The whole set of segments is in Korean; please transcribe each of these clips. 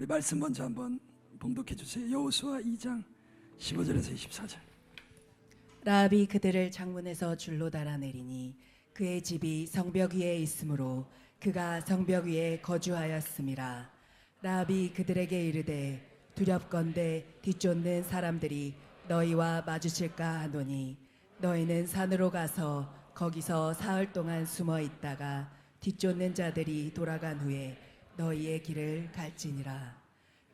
우리 말씀 먼저 한번 봉독해 주세요. 여호수아 2장 15절에서 24절. 라합이 그들을 창문에서 줄로 달아내리니 그의 집이 성벽 위에 있으므로 그가 성벽 위에 거주하였음이라. 라합이 그들에게 이르되 두렵건대 뒤쫓는 사람들이 너희와 마주칠까 하노니 너희는 산으로 가서 거기서 사흘 동안 숨어 있다가 뒤쫓는 자들이 돌아간 후에 너희의 길을 갈지니라.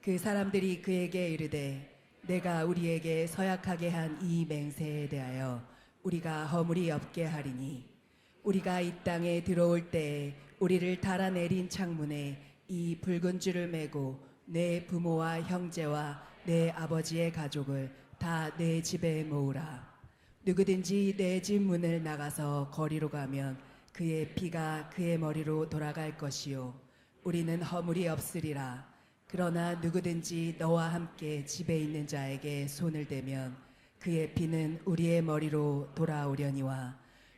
그 사람들이 그에게 이르되 내가 우리에게 서약하게 한 이 맹세에 대하여 우리가 허물이 없게 하리니 우리가 이 땅에 들어올 때에 우리를 달아내린 창문에 이 붉은 줄을 매고 내 부모와 형제와 내 아버지의 가족을 다 내 집에 모으라. 누구든지 내 집 문을 나가서 거리로 가면 그의 피가 그의 머리로 돌아갈 것이요 우리는 허물이 없으리라. 그러나 누구든지 너와 함께 집에 있는 자에게 손을 대면 그의 피는 우리의 머리로 돌아오려니와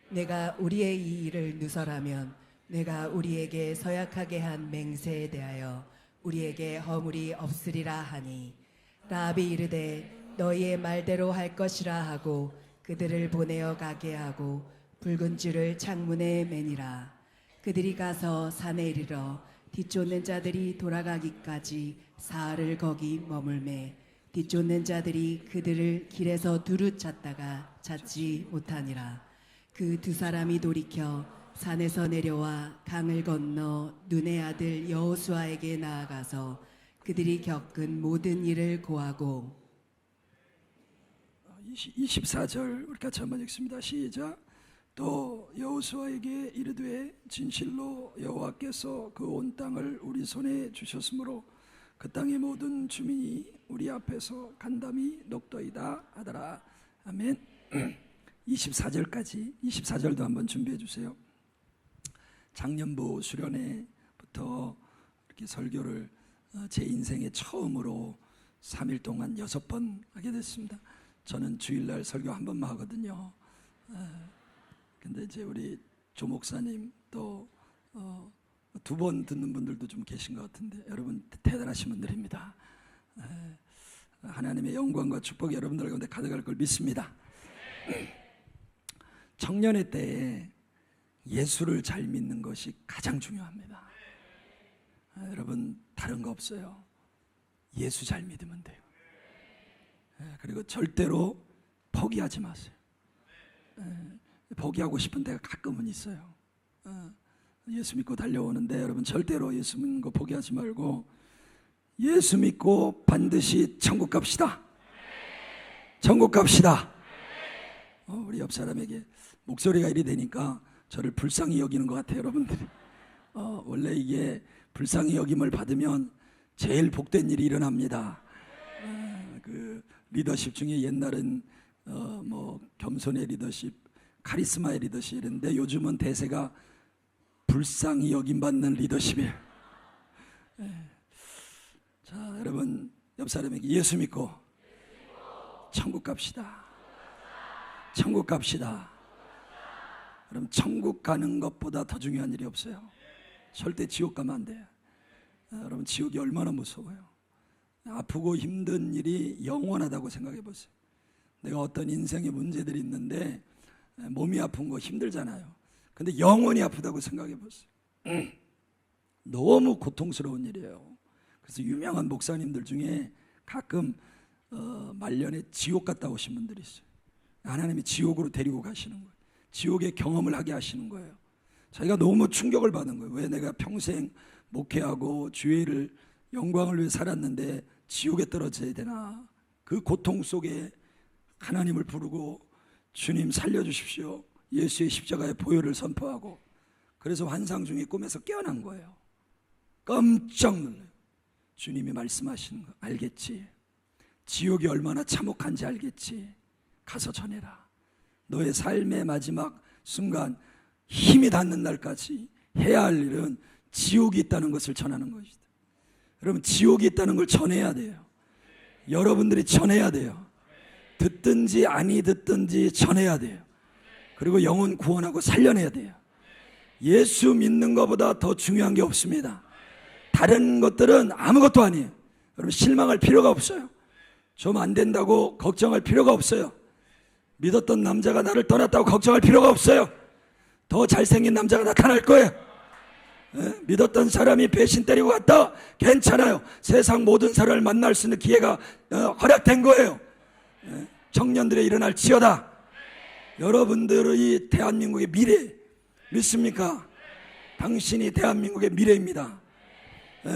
내가 우리의 이 일을 누설하면 내가 우리에게 서약하게 한 맹세에 대하여 우리에게 허물이 없으리라 하니 라합이 이르되 너희의 말대로 할 것이라 하고 그들을 보내어 가게 하고 붉은 줄을 창문에 매니라. 그들이 가서 산에 이르러 뒤쫓는 자들이 돌아가기까지 사흘을 거기 머물매 뒤쫓는 자들이 그들을 길에서 두루 찾다가 찾지 못하니라. 그 두 사람이 돌이켜 산에서 내려와 강을 건너 눈의 아들 여호수아에게 나아가서 그들이 겪은 모든 일을 고하고 24절 우리 같이 한번 읽습니다. 시작. 또 여호수아에게 이르되 진실로 여호와께서 그 온 땅을 우리 손에 주셨으므로 그 땅의 모든 주민이 우리 앞에서 간담이 녹더이다 하더라. 아멘. 24절까지 24절도 한번 준비해 주세요. 작년부 수련회부터 이렇게 설교를 제 인생에 처음으로 3일 동안 6번 하게 됐습니다. 저는 주일날 설교 한 번만 하거든요. 근데 이제 우리 조 목사님 또 2번 듣는 분들도 좀 계신 것 같은데 여러분 대단하신 분들입니다. 하나님의 영광과 축복이 여러분들 가운데 가득할 걸 믿습니다. 청년의 때에 예수를 잘 믿는 것이 가장 중요합니다. 여러분 다른 거 없어요. 예수 잘 믿으면 돼요. 그리고 절대로 포기하지 마세요. 포기하고 싶은 데가 가끔은 있어요. 예수 믿고 달려오는데 여러분 절대로 예수 믿는 거 포기하지 말고 예수 믿고 반드시 천국 갑시다. 천국 갑시다. 우리 옆 사람에게 목소리가 이리 되니까 저를 불쌍히 여기는 것 같아요. 여러분들이 원래 이게 불쌍히 여김을 받으면 제일 복된 일이 일어납니다. 그 리더십 중에 옛날은 뭐 겸손의 리더십, 카리스마의 리더십 이랬는데 요즘은 대세가 불쌍히 여김받는 리더십이에요. 자, 여러분 옆 사람에게 예수 믿고 천국 갑시다. 천국 갑시다. 그럼 천국 가는 것보다 더 중요한 일이 없어요. 절대 지옥 가면 안 돼요. 여러분 지옥이 얼마나 무서워요. 아프고 힘든 일이 영원하다고 생각해 보세요. 내가 어떤 인생의 문제들이 있는데 몸이 아픈 거 힘들잖아요. 근데 영원히 아프다고 생각해 보세요. 너무 고통스러운 일이에요. 그래서 유명한 목사님들 중에 가끔 말년에 지옥 갔다 오신 분들이 있어요. 하나님이 지옥으로 데리고 가시는 거예요. 지옥의 경험을 하게 하시는 거예요. 자기가 너무 충격을 받은 거예요. 왜 내가 평생 목회하고 주의를 영광을 위해 살았는데 지옥에 떨어져야 되나. 그 고통 속에 하나님을 부르고 주님 살려주십시오. 예수의 십자가의 보혈을 선포하고 그래서 환상 중에 꿈에서 깨어난 거예요. 깜짝 놀라요. 주님이 말씀하시는 거 알겠지? 지옥이 얼마나 참혹한지 알겠지? 가서 전해라. 너의 삶의 마지막 순간 힘이 닿는 날까지 해야 할 일은 지옥이 있다는 것을 전하는 것이다. 여러분 지옥이 있다는 걸 전해야 돼요. 여러분들이 전해야 돼요. 듣든지 아니 듣든지 전해야 돼요. 그리고 영혼 구원하고 살려내야 돼요. 예수 믿는 것보다 더 중요한 게 없습니다. 다른 것들은 아무것도 아니에요. 여러분 실망할 필요가 없어요. 좀 안 된다고 걱정할 필요가 없어요. 믿었던 남자가 나를 떠났다고 걱정할 필요가 없어요. 더 잘생긴 남자가 나타날 거예요. 믿었던 사람이 배신 때리고 갔다, 괜찮아요. 세상 모든 사람을 만날 수 있는 기회가 허락된 거예요. 청년들의 일어날 지어다. 여러분들의 대한민국의 미래 믿습니까? 당신이 대한민국의 미래입니다.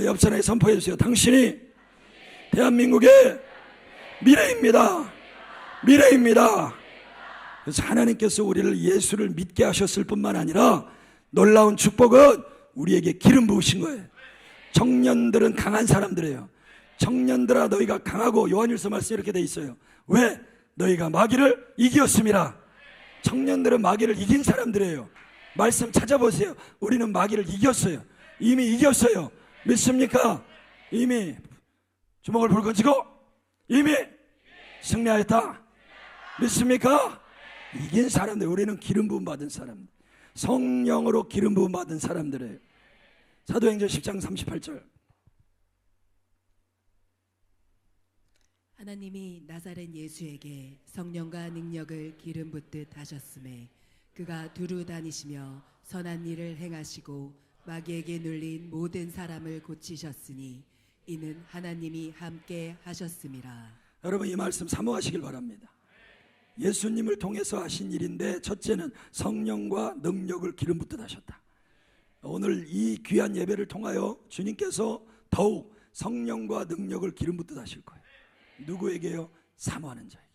옆 사람에 선포해 주세요. 당신이 대한민국의 미래입니다. 미래입니다. 그래서 하나님께서 우리를 예수를 믿게 하셨을 뿐만 아니라 놀라운 축복은 우리에게 기름 부으신 거예요. 청년들은 강한 사람들이에요. 청년들아 너희가 강하고, 요한일서 말씀에 이렇게 돼 있어요. 왜? 너희가 마귀를 이겼습니다. 청년들은 마귀를 이긴 사람들이에요. 말씀 찾아보세요. 우리는 마귀를 이겼어요. 이미 이겼어요. 믿습니까? 이미 주먹을 불거지고 이미 승리하였다. 믿습니까? 이긴 사람들, 우리는 기름 부음 받은 사람들, 성령으로 기름 부음 받은 사람들이에요. 사도행전 10장 38절. 하나님이 나사렛 예수에게 성령과 능력을 기름 붓듯 하셨음에 그가 두루 다니시며 선한 일을 행하시고 마귀에게 눌린 모든 사람을 고치셨으니 이는 하나님이 함께 하셨음이라. 여러분 이 말씀 사모하시길 바랍니다. 예수님을 통해서 하신 일인데, 첫째는 성령과 능력을 기름 붓듯 하셨다. 오늘 이 귀한 예배를 통하여 주님께서 더욱 성령과 능력을 기름 붓듯 하실 거예요. 누구에게요? 사모하는 자에게.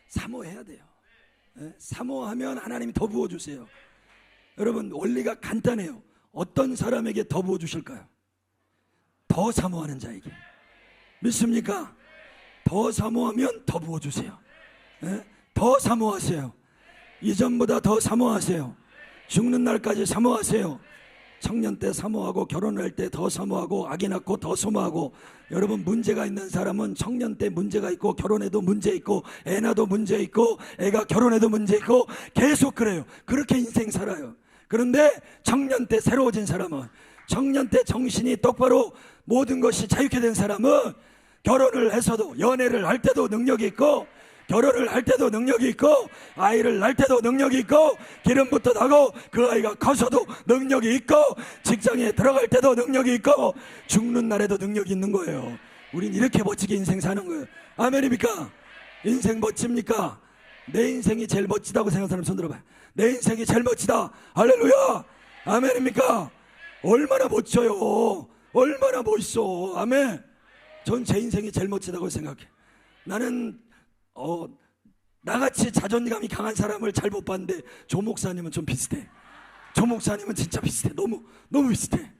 사모해야 돼요. 사모하면 하나님이 더 부어주세요. 여러분 원리가 간단해요. 어떤 사람에게 더 부어주실까요? 더 사모하는 자에게. 믿습니까? 더 사모하면 더 부어주세요. 더 사모하세요. 이전보다 더 사모하세요. 죽는 날까지 사모하세요. 청년 때 사모하고, 결혼할 때 더 사모하고, 아기 낳고 더 사모하고. 여러분 문제가 있는 사람은 청년 때 문제가 있고, 결혼해도 문제 있고, 애 낳아도 문제 있고, 애가 결혼해도 문제 있고, 계속 그래요. 그렇게 인생 살아요. 그런데 청년 때 새로워진 사람은, 청년 때 정신이 똑바로 모든 것이 자유케 된 사람은 결혼을 해서도, 연애를 할 때도 능력이 있고, 결혼을 할 때도 능력이 있고, 아이를 낳을 때도 능력이 있고, 기름부터 나고 그 아이가 커서도 능력이 있고, 직장에 들어갈 때도 능력이 있고, 죽는 날에도 능력이 있는 거예요. 우린 이렇게 멋지게 인생 사는 거예요. 아멘입니까? 인생 멋집니까? 내 인생이 제일 멋지다고 생각하는 사람 손 들어봐요. 내 인생이 제일 멋지다. 할렐루야. 아멘입니까? 얼마나 멋져요. 얼마나 멋있어. 아멘. 전 제 인생이 제일 멋지다고 생각해. 나는 나같이 자존감이 강한 사람을 잘 못 봤는데 조 목사님은 좀 비슷해. 조 목사님은 진짜 비슷해. 너무 비슷해.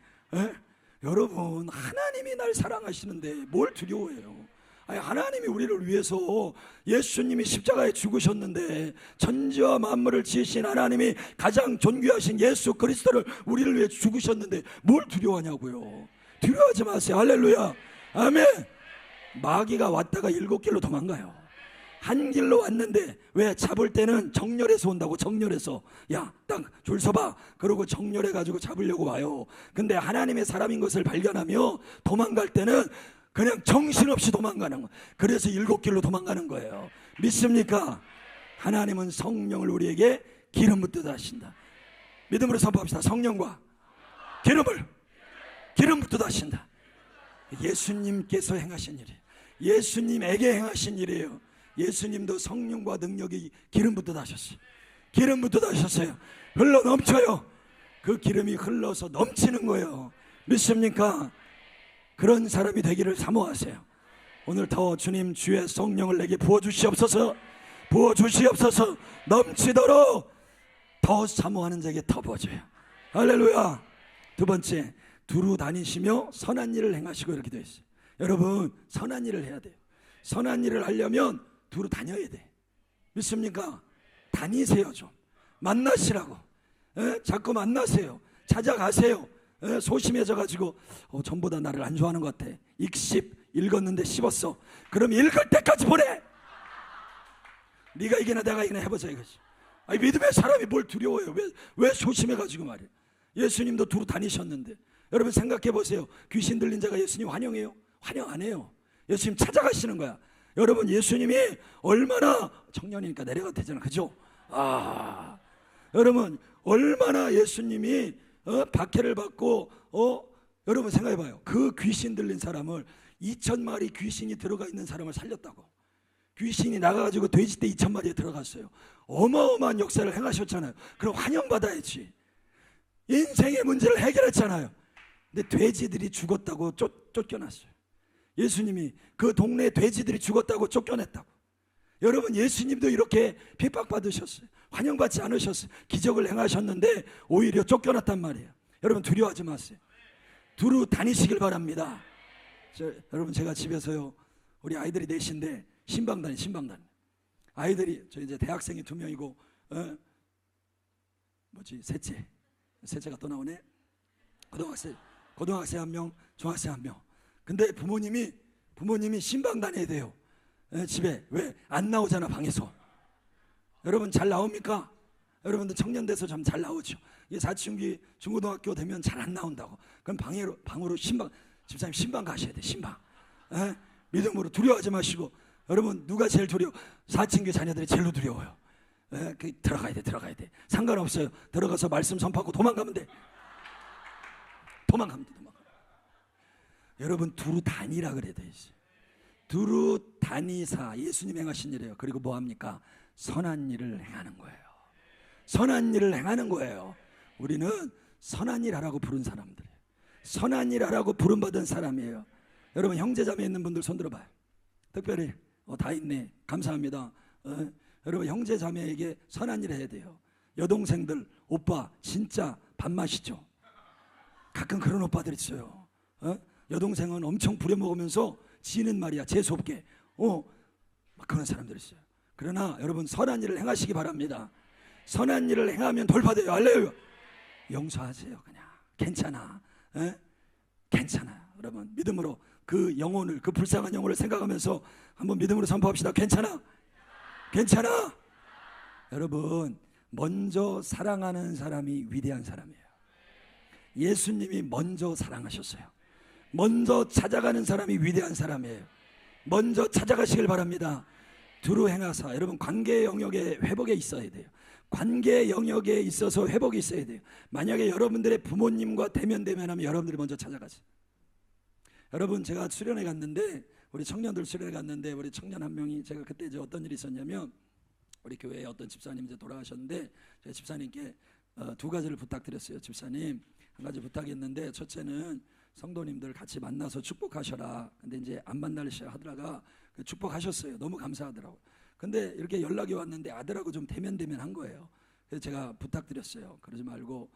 여러분 하나님이 날 사랑하시는데 뭘 두려워해요? 아니, 하나님이 우리를 위해서 예수님이 십자가에 죽으셨는데, 천지와 만물을 지으신 하나님이 가장 존귀하신 예수 그리스도를 우리를 위해 죽으셨는데 뭘 두려워하냐고요. 두려워하지 마세요. 할렐루야. 아멘. 마귀가 왔다가 7길로 도망가요. 한 길로 왔는데, 왜? 잡을 때는 정렬해서 온다고. 정렬해서, 야 딱 줄 서봐. 그러고 정렬해가지고 잡으려고 와요. 근데 하나님의 사람인 것을 발견하며 도망갈 때는 그냥 정신없이 도망가는 거예요. 그래서 7길로 도망가는 거예요. 믿습니까? 하나님은 성령을 우리에게 기름 붓듯 하신다. 믿음으로 선포합시다. 성령과 기름 붓듯 하신다. 예수님께서 행하신 일이에요. 예수님에게 행하신 일이에요. 예수님도 성령과 능력이 기름 붓듯 하셨어요. 기름 붓듯 하셨어요. 흘러 넘쳐요. 그 기름이 흘러서 넘치는 거예요. 믿습니까? 그런 사람이 되기를 사모하세요. 오늘 더 주님 주의 성령을 내게 부어주시옵소서. 부어주시옵소서. 넘치도록 더 사모하는 자에게 더 부어줘요. 할렐루야. 두 번째, 두루 다니시며 선한 일을 행하시고, 이렇게 되어 있어요. 여러분 선한 일을 해야 돼요. 선한 일을 하려면 두루 다녀야 돼. 믿습니까? 다니세요. 좀 만나시라고. 자꾸 만나세요. 찾아가세요. 소심해져 가지고 전보다 나를 안 좋아하는 것 같아. 읽었는데 씹었어. 그럼 읽을 때까지 보내. 네가 이기나 내가 이기나 해보자 이거지. 아니, 믿음의 사람이 뭘 두려워요. 왜 소심해 가지고 말이야. 예수님도 두루 다니셨는데. 여러분 생각해 보세요. 귀신 들린 자가 예수님 환영해요? 환영 안 해요. 예수님 찾아가시는 거야. 여러분, 예수님이 얼마나, 청년이니까 내려가도 되잖아, 그죠? 여러분, 얼마나 예수님이 박해를 받고, 여러분 생각해봐요. 그 귀신 들린 사람을, 2,000마리 귀신이 들어가 있는 사람을 살렸다고. 귀신이 나가가지고 돼지떼 2,000마리에 들어갔어요. 어마어마한 역사를 행하셨잖아요. 그럼 환영받아야지. 인생의 문제를 해결했잖아요. 근데 돼지들이 죽었다고 쫓겨났어요. 예수님이 그 동네 돼지들이 죽었다고 쫓겨냈다고. 여러분, 예수님도 이렇게 핍박받으셨어요. 환영받지 않으셨어요. 기적을 행하셨는데 오히려 쫓겨났단 말이에요. 여러분, 두려워하지 마세요. 두루 다니시길 바랍니다. 여러분, 제가 집에서요, 우리 아이들이 넷인데 신방단이 아이들이, 저 이제 대학생이 2명이고 셋째가 또 나오네. 고등학생 1명, 중학생 1명. 근데 부모님이 신방 다녀야 돼요. 집에. 왜? 안 나오잖아, 방에서. 여러분, 잘 나옵니까? 여러분들 청년 돼서 좀 잘 나오죠. 이게 사춘기 중고등학교 되면 잘 안 나온다고. 그럼 방으로 집사님 신방 가셔야 돼. 신방. 믿음으로 두려워하지 마시고. 여러분, 누가 제일 두려워? 사춘기 자녀들이 제일 두려워요. 들어가야 돼. 상관없어요. 들어가서 말씀 선포하고 도망가면 돼. 도망가면 돼. 여러분, 두루 다니라 그래야 돼. 두루 다니사, 예수님 행하신 일이에요. 그리고 뭐 합니까? 선한 일을 행하는 거예요. 선한 일을 행하는 거예요. 우리는 선한 일 하라고 부른 사람들이에요. 선한 일 하라고 부름받은 사람이에요. 여러분, 형제자매 있는 분들 손 들어봐요. 특별히 다 있네. 감사합니다. 여러분, 형제자매에게 선한 일 해야 돼요. 여동생들, 오빠 진짜 밥맛이죠. 가끔 그런 오빠들 있어요. 여동생은 엄청 부려먹으면서 지는 말이야, 재수없게. 막 그런 사람들 있어요. 그러나 여러분, 선한 일을 행하시기 바랍니다. 선한 일을 행하면 돌파돼요. 할렐루야. 용서하세요. 그냥 괜찮아. 괜찮아요. 여러분, 믿음으로 그 영혼을, 그 불쌍한 영혼을 생각하면서 한번 믿음으로 선포합시다. 괜찮아. 여러분, 먼저 사랑하는 사람이 위대한 사람이에요. 예수님이 먼저 사랑하셨어요. 먼저 찾아가는 사람이 위대한 사람이에요. 먼저 찾아가시길 바랍니다. 두루 행하사. 여러분, 관계 영역에 회복에 있어야 돼요. 관계 영역에 있어서 회복이 있어야 돼요. 만약에 여러분들의 부모님과 대면하면 여러분들이 먼저 찾아가세요. 여러분, 제가 수련회 갔는데, 우리 청년들 수련회 갔는데, 우리 청년 한 명이, 제가 그때 이제 어떤 일이 있었냐면, 우리 교회에 어떤 집사님 이제 돌아가셨는데, 제가 집사님께 2가지를 부탁드렸어요. 집사님, 한 가지 부탁했는데, 첫째는 성도님들 같이 만나서 축복하셔라. 근데 이제 안 만나시라 하다가 축복하셨어요. 너무 감사하더라고요. 근데 이렇게 연락이 왔는데 아들하고 좀 대면한 거예요. 그래서 제가 부탁드렸어요. 그러지 말고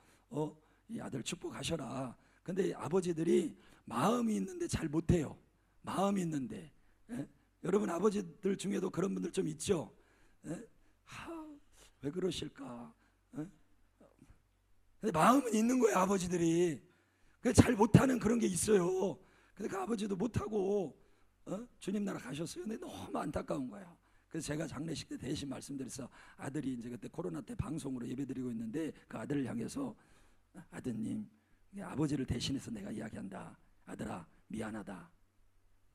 이 아들 축복하셔라. 근데 아버지들이 마음이 있는데 잘 못해요. 마음이 있는데. 여러분, 아버지들 중에도 그런 분들 좀 있죠. 왜 그러실까? 근데 마음은 있는 거예요, 아버지들이. 잘 못하는 그런 게 있어요. 근데 그 아버지도 못하고 주님 나라 가셨어요. 근데 너무 안타까운 거예요. 그래서 제가 장례식 때 대신 말씀드려서, 아들이 이제 그때 코로나 때 방송으로 예배드리고 있는데 그 아들을 향해서, 아드님, 아버지를 대신해서 내가 이야기한다. 아들아, 미안하다.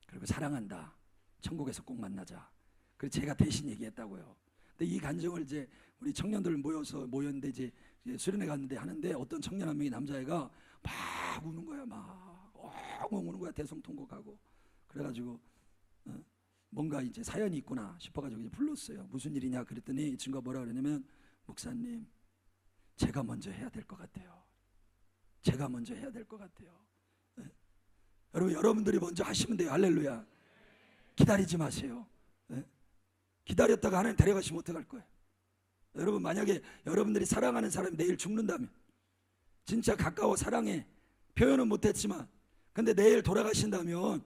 그리고 사랑한다. 천국에서 꼭 만나자. 그래서 제가 대신 얘기했다고요. 근데 이 간증을 이제 우리 청년들 모였는데 이제 수련회 갔는데 하는데, 어떤 청년 한 명이, 남자애가 막 우는 거야. 막 엉엉 우는 거야. 대성통곡하고. 그래가지고 뭔가 이제 사연이 있구나 싶어가지고 이제 불렀어요. 무슨 일이냐 그랬더니 이 친구가 뭐라 그러냐면, 목사님, 제가 먼저 해야 될 것 같아요. 제가 먼저 해야 될 것 같아요. 여러분, 여러분들이 먼저 하시면 돼요. 할렐루야. 기다리지 마세요. 기다렸다가 하나님 데려가시면 어떡할 거예요? 여러분, 만약에 여러분들이 사랑하는 사람이 내일 죽는다면, 진짜 가까워 사랑해, 표현은 못했지만, 근데 내일 돌아가신다면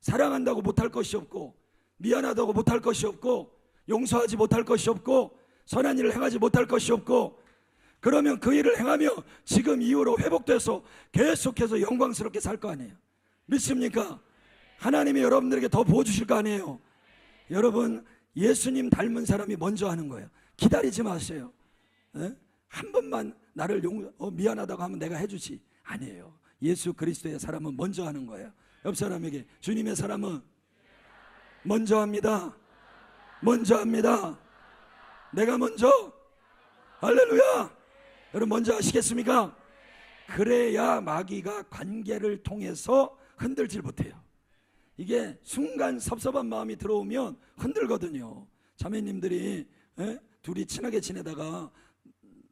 사랑한다고 못할 것이 없고, 미안하다고 못할 것이 없고, 용서하지 못할 것이 없고, 선한 일을 행하지 못할 것이 없고, 그러면 그 일을 행하며 지금 이후로 회복돼서 계속해서 영광스럽게 살 거 아니에요. 믿습니까? 하나님이 여러분들에게 더 부어주실 거 아니에요. 여러분, 예수님 닮은 사람이 먼저 하는 거예요. 기다리지 마세요. 한 번만 나를 미안하다고 하면 내가 해주지. 아니에요. 예수 그리스도의 사람은 먼저 하는 거예요. 옆 사람에게 주님의 사람은 먼저 합니다. 먼저 합니다. 내가 먼저. 할렐루야. 여러분 먼저 하시겠습니까? 그래야 마귀가 관계를 통해서 흔들질 못해요. 이게 순간 섭섭한 마음이 들어오면 흔들거든요. 자매님들이 둘이 친하게 지내다가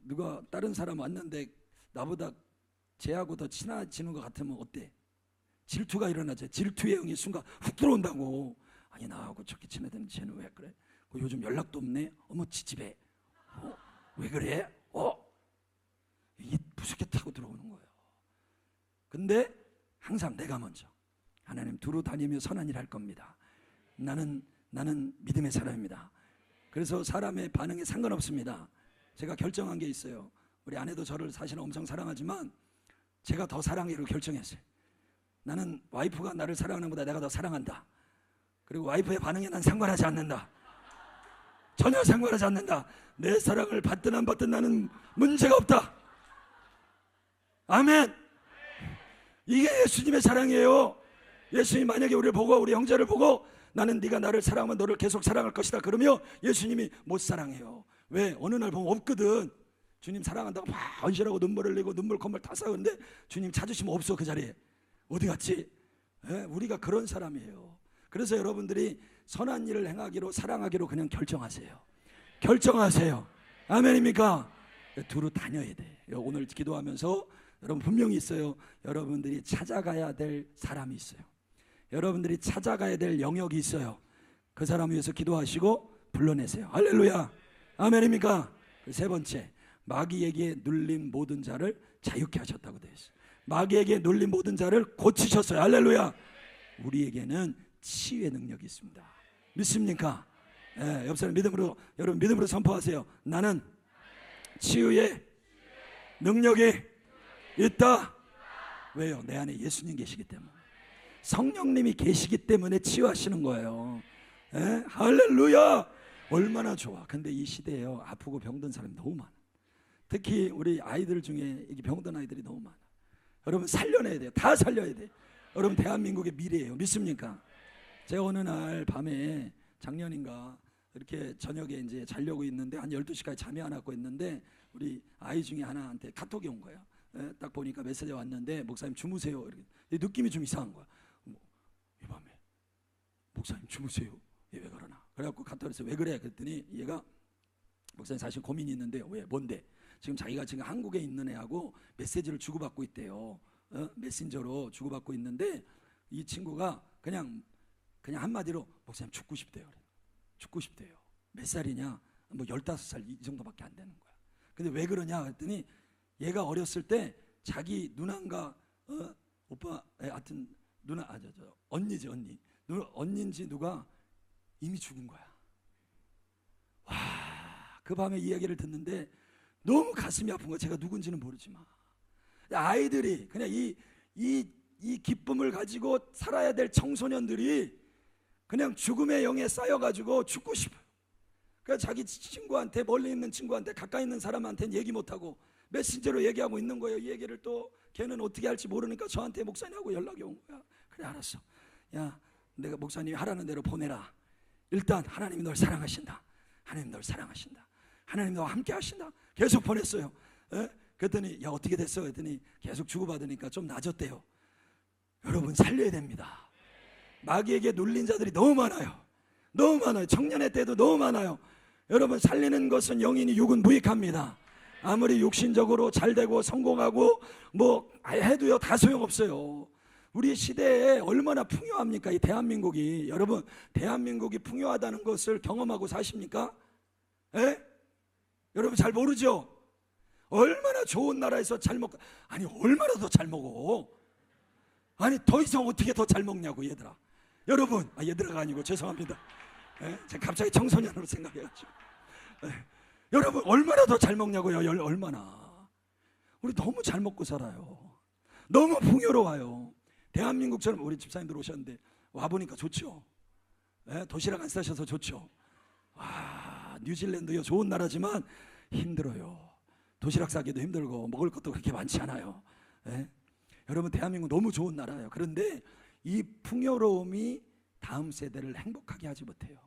누가 다른 사람 왔는데 나보다 쟤하고 더 친해지는 것 같으면 어때? 질투가 일어나죠. 질투의 영이 순간 훅 들어온다고. 아니 나하고 저렇게 친하다는 쟤는 왜 그래? 요즘 연락도 없네. 어머 지집애. 왜 그래? 이게 무섭게 타고 들어오는 거예요. 근데 항상 내가 먼저. 하나님 두루 다니며 선한 일 할 겁니다. 나는 믿음의 사람입니다. 그래서 사람의 반응에 상관없습니다. 제가 결정한 게 있어요. 우리 아내도 저를 사실은 엄청 사랑하지만 제가 더 사랑하기로 결정했어요. 나는 와이프가 나를 사랑하는 것보다 내가 더 사랑한다. 그리고 와이프의 반응에 난 상관하지 않는다. 전혀 상관하지 않는다. 내 사랑을 받든 안 받든 나는 문제가 없다. 아멘. 이게 예수님의 사랑이에요. 예수님 만약에 우리를 보고 우리 형제를 보고 나는 네가 나를 사랑하면 너를 계속 사랑할 것이다 그러며 예수님이 못 사랑해요. 왜? 어느 날 보면 없거든. 주님 사랑한다고 막 헌신하고 눈물을 흘리고 눈물 콧물 다 싸우는데 주님 찾으시면 없어. 그 자리에 어디 갔지? 우리가 그런 사람이에요. 그래서 여러분들이 선한 일을 행하기로 사랑하기로 그냥 결정하세요. 결정하세요. 아멘입니까? 두루 다녀야 돼. 오늘 기도하면서 여러분 분명히 있어요. 여러분들이 찾아가야 될 사람이 있어요. 여러분들이 찾아가야 될 영역이 있어요. 그 사람 위해서 기도하시고 불러내세요. 할렐루야. 아멘입니까? 세 번째, 마귀에게 눌린 모든 자를 자유케 하셨다고 되어 있어요. 마귀에게 눌린 모든 자를 고치셨어요. 할렐루야. 우리에게는 치유의 능력이 있습니다. 믿습니까? 옆 사람 믿음으로, 여러분 믿음으로 선포하세요. 나는 치유의 능력이 있다. 왜요? 내 안에 예수님 계시기 때문에. 성령님이 계시기 때문에 치유하시는 거예요. 할렐루야. 얼마나 좋아. 근데 이 시대에요, 아프고 병든 사람이 너무 많아. 특히 우리 아이들 중에 이게 병든 아이들이 너무 많아. 여러분 살려내야 돼요. 다 살려야 돼. 여러분 대한민국의 미래예요. 믿습니까? 제가 어느 날 밤에 작년인가 이렇게 저녁에 이제 자려고 있는데 한 12시까지 잠이 안 왔고 있는데 우리 아이 중에 하나한테 카톡이 온 거예요. 딱 보니까 메시지가 왔는데 목사님 주무세요. 이렇게. 느낌이 좀 이상한 거야. 이 밤에 목사님 주무세요. 얘 왜 그러나? 그래갖고 카톡에서 왜 그래? 그랬더니 얘가 목사님 사실 고민이 있는데 왜? 뭔데? 지금 자기가 지금 한국에 있는 애하고 메시지를 주고받고 있대요. 메신저로 주고받고 있는데 이 친구가 그냥 한마디로 목사님 죽고 싶대요. 죽고 싶대요. 몇 살이냐? 뭐 15살 이 정도밖에 안 되는 거야. 근데 왜 그러냐 그랬더니 얘가 어렸을 때 자기 누나인가 오빠 하여튼 누나 언니지 언니. 언니인지 누가 이미 죽은 거야. 와, 그 밤에 이야기를 듣는데 너무 가슴이 아픈 거야. 제가 누군지는 모르지만 아이들이 그냥 이 기쁨을 가지고 살아야 될 청소년들이 그냥 죽음의 영에 쌓여가지고 죽고 싶어요. 그러니까 자기 친구한테, 멀리 있는 친구한테, 가까이 있는 사람한테는 얘기 못하고 메신저로 얘기하고 있는 거예요. 이 얘기를 또 걔는 어떻게 할지 모르니까 저한테 목사님하고 연락이 온 거야. 그래 알았어. 야, 내가 목사님이 하라는 대로 보내라. 일단 하나님이 널 사랑하신다. 하나님 널 사랑하신다. 하나님 너와 함께 하신다. 계속 보냈어요. 그랬더니 야 어떻게 됐어? 그랬더니 계속 주고받으니까 좀 나아졌대요. 여러분 살려야 됩니다. 마귀에게 눌린 자들이 너무 많아요. 너무 많아요. 청년의 때도 너무 많아요. 여러분 살리는 것은 영이니 육은 무익합니다. 아무리 육신적으로 잘되고 성공하고 뭐 해도요 다 소용없어요. 우리 시대에 얼마나 풍요합니까? 이 대한민국이. 여러분 대한민국이 풍요하다는 것을 경험하고 사십니까? 여러분 잘 모르죠? 얼마나 좋은 나라에서 잘 먹고, 아니 얼마나 더 잘 먹어. 아니 더 이상 어떻게 더 잘 먹냐고 얘들아. 여러분, 얘들아가 아니고 죄송합니다. 제가 갑자기 청소년으로 생각해가지고. 여러분 얼마나 더 잘 먹냐고요. 얼마나. 우리 너무 잘 먹고 살아요. 너무 풍요로워요. 대한민국처럼. 우리 집사님들 오셨는데 와보니까 좋죠. 도시락 안 싸셔서 좋죠. 뉴질랜드요 좋은 나라지만 힘들어요. 도시락 싸기도 힘들고 먹을 것도 그렇게 많지 않아요. 여러분 대한민국 너무 좋은 나라예요. 그런데 이 풍요로움이 다음 세대를 행복하게 하지 못해요.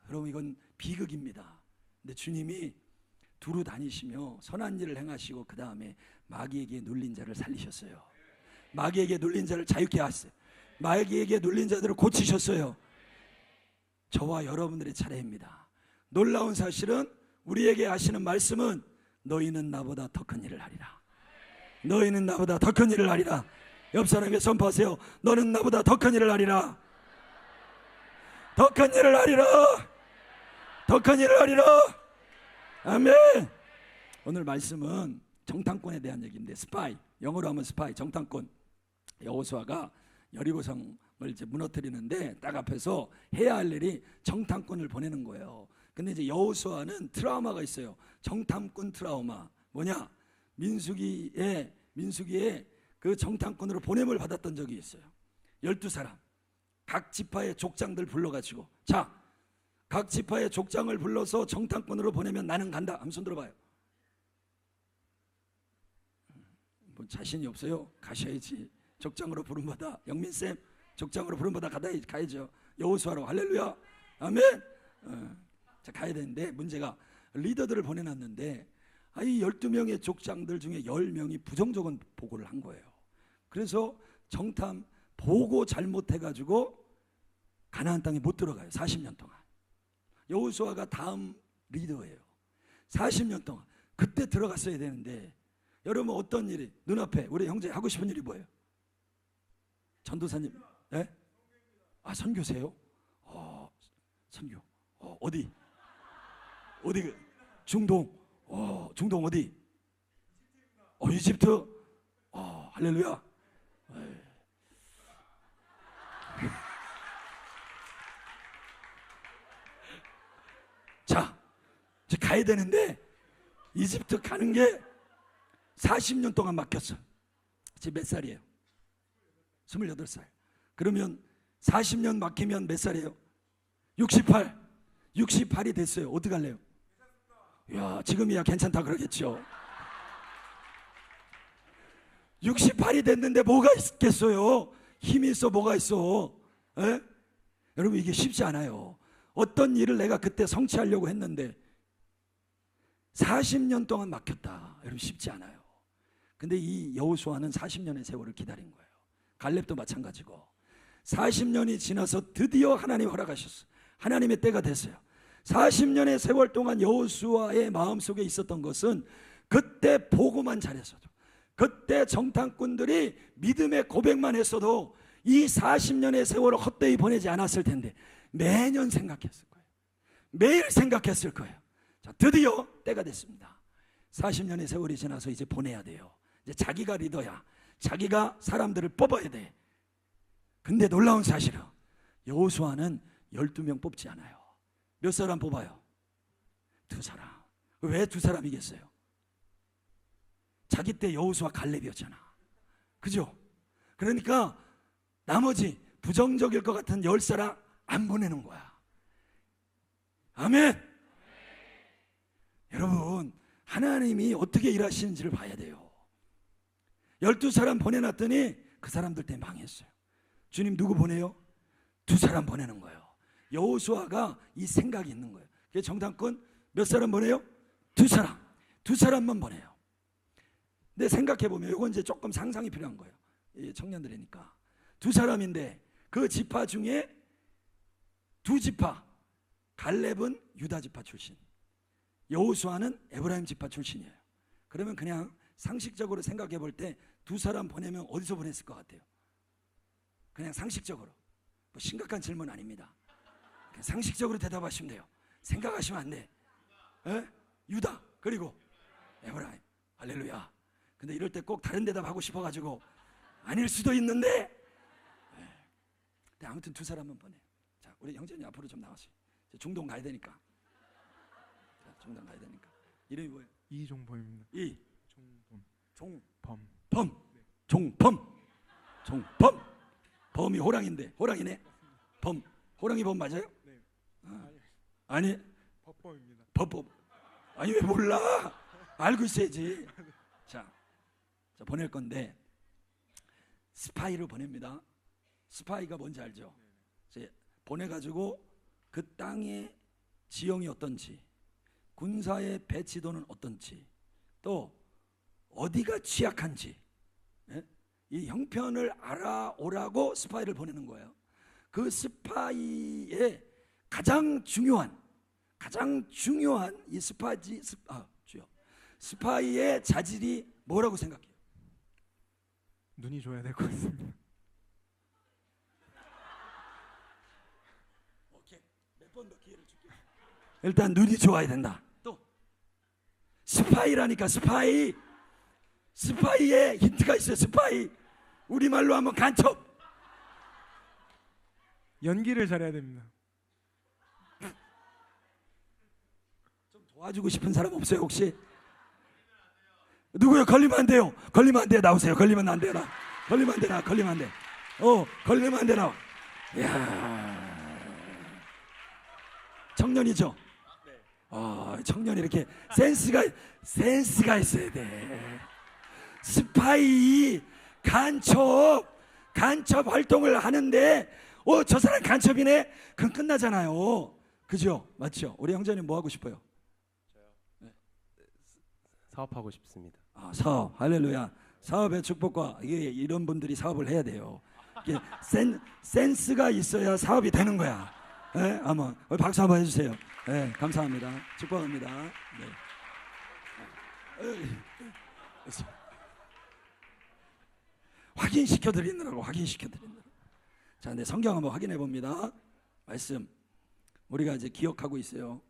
여러분, 이건 비극입니다. 근데 주님이 두루 다니시며 선한 일을 행하시고 그 다음에 마귀에게 눌린 자를 살리셨어요. 마귀에게 눌린 자를 자유케 하셨어요. 마귀에게 눌린 자들을 고치셨어요. 저와 여러분들의 차례입니다. 놀라운 사실은 우리에게 하시는 말씀은 너희는 나보다 더 큰 일을 하리라. 너희는 나보다 더 큰 일을 하리라. 옆 사람에게 선포하세요. 너는 나보다 더 큰 일을 하리라. 더 큰 일을 하리라. 더 큰 일을 하리라. 아멘. 오늘 말씀은 정탐꾼에 대한 얘기인데, 스파이, 영어로 하면 스파이, 정탐꾼. 여호수아가 여리고성을 이제 무너뜨리는데 딱 앞에서 해야 할 일이 정탐꾼을 보내는 거예요. 근데 이제 여호수아는 트라우마가 있어요. 정탐꾼 트라우마. 뭐냐? 민수기에 그 정탐꾼으로 보냄을 받았던 적이 있어요. 12사람 각 지파의 족장들 불러가지고, 자, 각 지파의 족장을 불러서 정탐꾼으로 보내면 나는 간다. 한번 손 들어봐요. 뭐 자신이 없어요? 가셔야지. 족장으로 부름받아. 영민쌤 족장으로 부름받아 가야죠. 여호수아로. 할렐루야. 아멘. 자, 가야 되는데 문제가 리더들을 보내놨는데 이 12명의 족장들 중에 10명이 부정적인 보고를 한 거예요. 그래서 정탐 보고 잘못해가지고 가나안 땅에 못 들어가요. 40년 동안. 여호수아가 다음 리더예요. 40년 동안. 그때 들어갔어야 되는데, 여러분 어떤 일이 눈앞에 우리 형제 하고 싶은 일이 뭐예요? 전도사님, 예? 아, 선교세요? 선교. 어디? 중동. 중동 어디? 이집트. 할렐루야. 자, 이제 가야 되는데 이집트 가는 게 40년 동안 막혔어. 지금 몇 살이에요? 28살. 그러면 40년 막히면 몇 살이에요? 68. 68이 됐어요. 어떻게 할래요? 야, 지금이야 괜찮다 그러겠죠. 68이 됐는데 뭐가 있겠어요? 힘이 있어 뭐가 있어? 에? 여러분, 이게 쉽지 않아요. 어떤 일을 내가 그때 성취하려고 했는데 40년 동안 막혔다. 여러분, 쉽지 않아요. 근데 이 여호수아는 40년의 세월을 기다린 거예요. 갈렙도 마찬가지고 40년이 지나서 드디어 하나님 허락하셨어요. 하나님의 때가 됐어요. 40년의 세월 동안 여호수아의 마음속에 있었던 것은 그때 보고만 잘했어도, 그때 정탐꾼들이 믿음의 고백만 했어도 이 40년의 세월을 헛되이 보내지 않았을 텐데 매년 생각했을 거예요. 매일 생각했을 거예요. 자, 드디어 때가 됐습니다. 40년의 세월이 지나서 이제 보내야 돼요. 이제 자기가 리더야. 자기가 사람들을 뽑아야 돼. 근데 놀라운 사실은 여호수아는 12명 뽑지 않아요. 몇 사람 뽑아요? 2사람. 왜 2사람이겠어요? 자기 때 여호수아 갈렙이었잖아. 그죠? 그러니까 나머지 부정적일 것 같은 10사람 안 보내는 거야. 아멘. 여러분, 하나님이 어떻게 일하시는지를 봐야 돼요. 12사람 보내놨더니 그 사람들 때문에 망했어요. 주님 누구 보내요? 2사람 보내는 거예요. 여호수아가 이 생각이 있는 거예요. 그래서 정탐꾼 몇 사람 보내요? 2사람. 2사람만 보내요. 근데 생각해보면 이건 이제 조금 상상이 필요한 거예요. 청년들이니까 2사람인데 그 지파 중에 2지파, 갈렙은 유다 지파 출신, 여호수아는 에브라임 지파 출신이에요. 그러면 그냥 상식적으로 생각해 볼 때 2사람 보내면 어디서 보냈을 것 같아요? 그냥 상식적으로. 뭐 심각한 질문 아닙니다. 그냥 상식적으로 대답하시면 돼요. 생각하시면 안 돼. 에? 유다 그리고 에브라임. 할렐루야. 근데 이럴 때 꼭 다른 대답하고 싶어가지고 아닐 수도 있는데, 아무튼 2사람만 보내. 자, 우리 형제님 앞으로 좀 나와주세요. 중동 가야 되니까. 자, 중동 가야 되니까. 이름이 뭐예요? 이종범입니다. 종범. 범. 종범. 범이 호랑인데 호랑이네. 범. 호랑이 범 맞아요? 네. 아니. 법범입니다. 법. 아니 왜 몰라? 알고 있어야지. 자, 보낼 건데 스파이를 보냅니다. 스파이가 뭔지 알죠? 이제 보내가지고 그 땅의 지형이 어떤지, 군사의 배치도는 어떤지, 또 어디가 취약한지, 예? 이 형편을 알아오라고 스파이를 보내는 거예요. 그 스파이의 가장 중요한 이 스파이의 자질이 뭐라고 생각해요? 눈이 좋아야 될 것 같습니다. 오케이, 몇 번 더 기회를 줄게요. 일단 눈이 좋아야 된다. 또 스파이라니까. 스파이의 힌트가 있어요. 스파이 우리말로 하면 간첩. 연기를 잘해야 됩니다. 좀 도와주고 싶은 사람 없어요 혹시? 누구요? 걸리면 안 돼요. 걸리면 안 돼. 나오세요. 걸리면 안 돼. 걸리면 안 돼. 걸리면 안 돼. 걸리면 안 돼. 나와. 이야. 청년이죠? 청년이 이렇게 센스가 있어야 돼. 스파이 간첩 활동을 하는데 저 사람 간첩이네. 그럼 끝나잖아요. 그죠? 맞죠? 우리 형제님 뭐 하고 싶어요? 사업하고 싶습니다. 사업. 할렐루야. 사업의 축복과 이런 분들이 사업을 해야 돼요. 이게 센스가 있어야 사업이 되는 거야. 예? 한번 박수 한번 해주세요. 예, 감사합니다. 축복합니다. 네. 확인시켜 드리느라고. 자, 근데 성경 한번 확인해 봅니다. 말씀 우리가 이제 기억하고 있어요.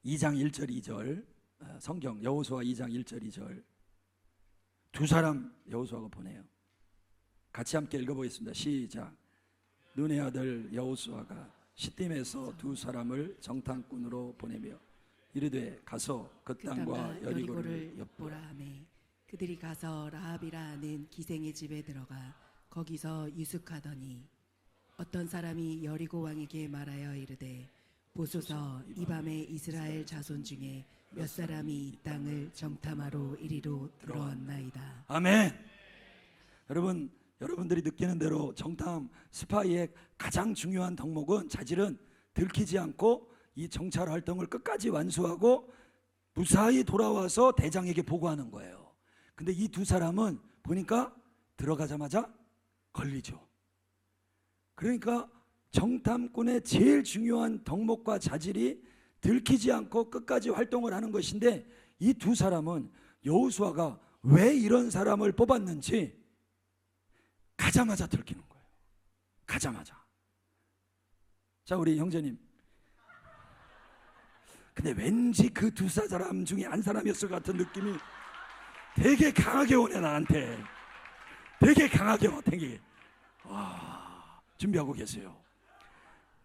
(2장 1절 2절) 성경 여호수아 2장 1절 2절 두 사람 여호수아가 보내요. 같이 함께 읽어보겠습니다. 시작. 눈의 아들 여호수아가 시딤에서 두 사람을 정탐꾼으로 보내며 이르되 가서 그 땅과 여리고를 엿보라 하매 그들이 가서 라합이라 하는 기생의 집에 들어가 거기서 유숙하더니 어떤 사람이 여리고 왕에게 말하여 이르되 보소서 이 밤에 이스라엘 자손 중에 몇 사람이 이 땅을 정탐하러 이리로 들어왔나이다. 아멘. 여러분들이 느끼는 대로 정탐 스파이의 가장 중요한 덕목은 자질은 들키지 않고 이 정찰 활동을 끝까지 완수하고 무사히 돌아와서 대장에게 보고하는 거예요. 근데 이 두 사람은 보니까 들어가자마자 걸리죠. 그러니까 정탐꾼의 제일 중요한 덕목과 자질이 들키지 않고 끝까지 활동을 하는 것인데 이 두 사람은 여호수아가 왜 이런 사람을 뽑았는지 가자마자 들키는 거예요. 가자마자. 자, 우리 형제님. 근데 왠지 그 두 사람 중에 한 사람이었을 것 같은 느낌이 되게 강하게 오네 나한테. 되게 강하게 와. 되게. 준비하고 계세요.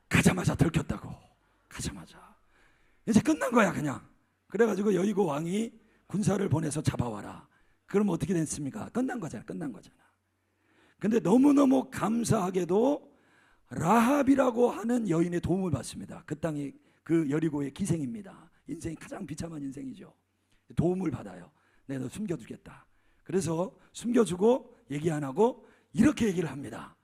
가자마자 들켰다고. 가자마자. 이제 끝난 거야 그냥. 그래가지고 여리고 왕이 군사를 보내서 잡아와라. 그럼 어떻게 됐습니까? 끝난 거잖아. 근데 너무너무 감사하게도 라합이라고 하는 여인의 도움을 받습니다. 그 땅이 그 여리고의 기생입니다. 인생이 가장 비참한 인생이죠. 도움을 받아요. 내가 너 숨겨주겠다. 그래서 숨겨주고 얘기 안 하고 이렇게 얘기를 합니다.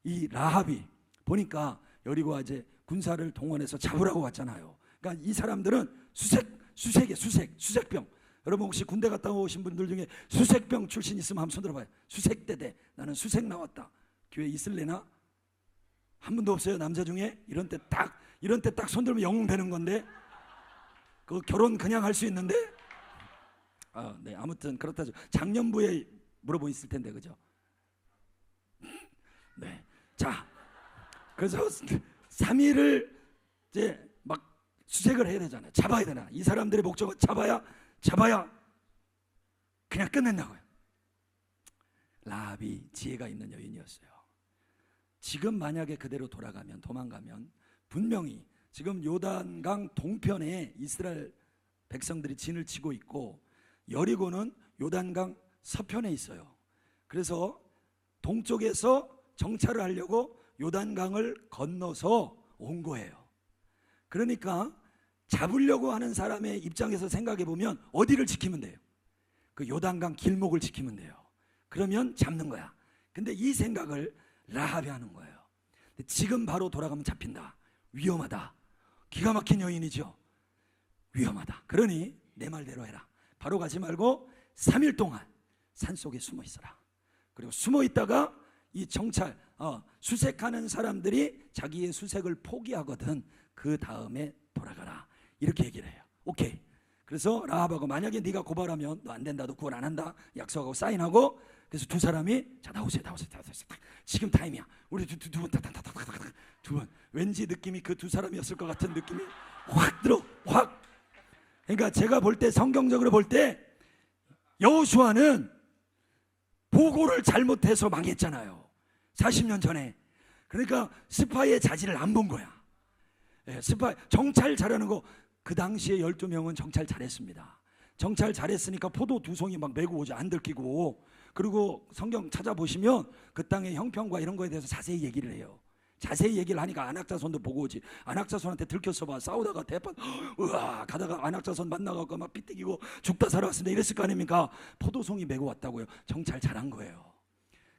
이 라합이 보니까 여리고가 이제 군사를 동원해서 잡으라고 왔잖아요. 그러니까 이 사람들은 수색병. 여러분 혹시 군대 갔다 오신 분들 중에 수색병 출신 있으면 한번 손 들어봐요. 수색대대. 나는 수색 나왔다. 교회 있을래나? 한 분도 없어요 남자 중에? 이런 때 딱 손 들면 영웅 되는 건데 그 결혼 그냥 할 수 있는데 네, 아무튼 그렇다죠. 작년부에 물어보 있을 텐데 그죠? 네. 자, 그래서 3일을 이제 막 수색을 해야 되잖아요. 잡아야 되나? 이 사람들의 목적은 잡아야 그냥 끝낸다고요. 라합이 지혜가 있는 여인이었어요. 지금 만약에 그대로 도망가면 분명히 지금 요단강 동편에 이스라엘 백성들이 진을 치고 있고 여리고는 요단강 서편에 있어요. 그래서 동쪽에서 정찰을 하려고 요단강을 건너서 온 거예요. 그러니까 잡으려고 하는 사람의 입장에서 생각해 보면 어디를 지키면 돼요? 그 요단강 길목을 지키면 돼요. 그러면 잡는 거야. 근데 이 생각을 라합이 하는 거예요. 근데 지금 바로 돌아가면 잡힌다. 위험하다. 기가 막힌 여인이죠. 위험하다. 그러니 내 말대로 해라. 바로 가지 말고 3일 동안 산속에 숨어 있어라. 그리고 숨어 있다가 이 정찰 수색하는 사람들이 자기의 수색을 포기하거든 그 다음에 돌아가라. 이렇게 얘기를 해요. 오케이. 그래서 라합하고 만약에 네가 고발하면 너 안 된다, 너 구원 안 한다 약속하고 사인하고, 그래서 두 사람이 자 나오세요. 지금 타임이야. 우리 두분 두 분. 왠지 느낌이 그 두 사람이었을 것 같은 느낌이 확 들어. 확. 그러니까 제가 볼 때, 성경적으로 볼 때 여호수아는 보고를 잘못해서 망했잖아요. 40년 전에. 그러니까 스파이의 자질을 안 본 거야. 스파이 정찰 잘하는 거, 그 당시에 12명은 정찰 잘했습니다. 정찰 잘했으니까 포도 두 송이 막 메고 오지, 안 들키고. 그리고 성경 찾아보시면 그 땅의 형편과 이런 거에 대해서 자세히 얘기를 해요. 자세히 얘기를 하니까 안악자손도 보고 오지. 안악자손한테 들켰어 봐. 싸우다가 대판 으아 가다가 안악자손 만나갖고 막 삐뚤기고 죽다 살아왔습니다 이랬을 거 아닙니까? 포도송이 메고 왔다고요. 정찰 잘한 거예요.